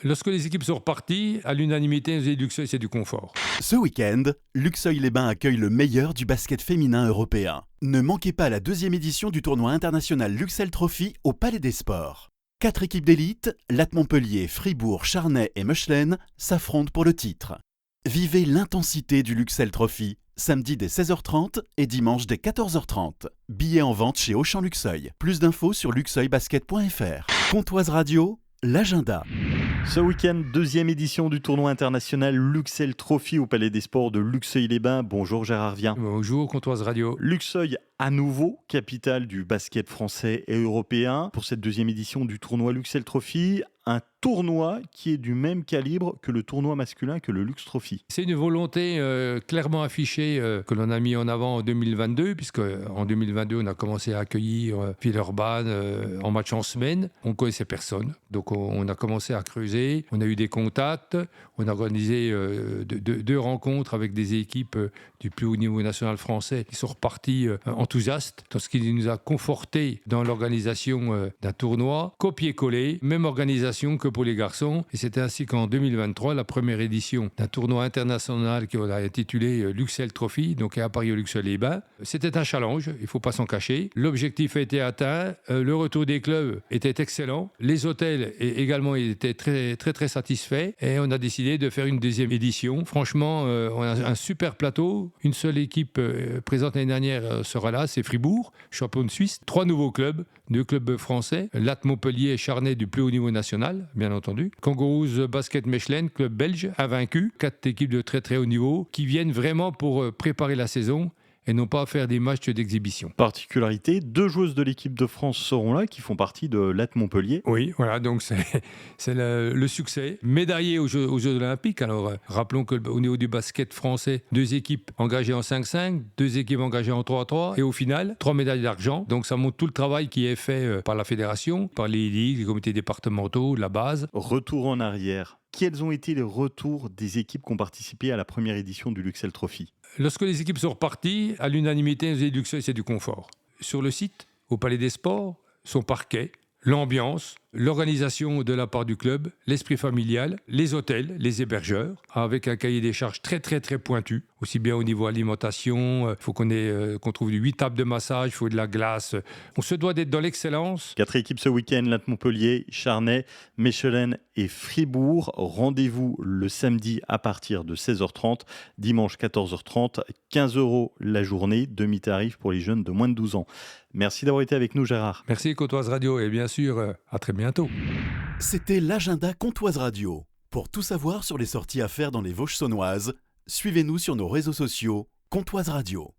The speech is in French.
Lorsque les équipes sont reparties, à l'unanimité, on dit Luxeuil, c'est du confort. Ce week-end, Luxeuil-les-Bains accueille le meilleur du basket féminin européen. Ne manquez pas la 2e édition du tournoi international Luxel Trophy au Palais des Sports. 4 équipes d'élite, Latte Montpellier, Fribourg, Charnay et Mechelen, s'affrontent pour le titre. Vivez l'intensité du Luxel Trophy, samedi dès 16h30 et dimanche dès 14h30. Billets en vente chez Auchan Luxeuil. Plus d'infos sur luxeuilbasket.fr. Pontoise Radio, l'agenda. Ce week-end, 2e édition du tournoi international Luxel Trophy au Palais des Sports de Luxeuil-les-Bains. Bonjour Gérard Vien. Bonjour, Pontoise Radio. Luxeuil, à nouveau, capitale du basket français et européen. Pour cette 2e édition du tournoi Luxel Trophy, un tournoi qui est du même calibre que le tournoi masculin, que le Lux Trophy. C'est une volonté clairement affichée que l'on a mis en avant en 2022, puisque en 2022, on a commencé à accueillir Villeurbanne en match en semaine. On ne connaissait personne, donc on a commencé à creuser. On a eu des contacts, on a organisé deux rencontres avec des équipes du plus haut niveau national français qui sont repartis enthousiastes, ce qui nous a conforté dans l'organisation d'un tournoi, copier-coller, même organisation que pour les garçons. Et c'était ainsi qu'en 2023, la première édition d'un tournoi international qu'on a intitulé Luxel Trophy, donc à Paris au Luxeuil-les-Bains. C'était un challenge, il ne faut pas s'en cacher. L'objectif a été atteint, le retour des clubs était excellent, les hôtels également étaient très, très, très satisfaits et on a décidé de faire une 2e édition. Franchement, on a un super plateau. Une seule équipe présente l'année dernière sera là, c'est Fribourg, champion de Suisse. 3 nouveaux clubs, 2 clubs français, Latte Montpellier et Charnay du plus haut niveau national, bien entendu. Kangaroos Basket Mechelen, club belge, invaincu. 4 équipes de très très haut niveau qui viennent vraiment pour préparer la saison et non pas faire des matchs d'exhibition. Particularité, 2 joueuses de l'équipe de France seront là, qui font partie de Latte Montpellier. Oui, voilà, donc c'est le succès. Médaillé aux Jeux Olympiques. Alors, rappelons qu'au niveau du basket français, 2 équipes engagées en 5-5, 2 équipes engagées en 3-3, et au final, 3 médailles d'argent. Donc, ça montre tout le travail qui est fait par la fédération, par les ligues, les comités départementaux, la base. Retour en arrière. Quels ont été les retours des équipes qui ont participé à la première édition du Luxel Trophy ? Lorsque les équipes sont reparties, à l'unanimité, on dit Luxeuil, c'est du confort. Sur le site, au Palais des Sports, son parquet, l'ambiance, l'organisation de la part du club, l'esprit familial, les hôtels, les hébergeurs, avec un cahier des charges très très très pointu, aussi bien au niveau alimentation, il faut qu'on trouve 8 tables de massage, il faut de la glace. On se doit d'être dans l'excellence. 4 équipes ce week-end, Latte Montpellier, Charnay, Mechelen et Fribourg. Rendez-vous le samedi à partir de 16h30, dimanche 14h30, 15 € la journée, demi-tarif pour les jeunes de moins de 12 ans. Merci d'avoir été avec nous, Gérard. Merci, Pontoise Radio, et bien sûr, à très bientôt. C'était l'agenda Pontoise Radio. Pour tout savoir sur les sorties à faire dans les Vosges saunoises, suivez-nous sur nos réseaux sociaux Pontoise Radio.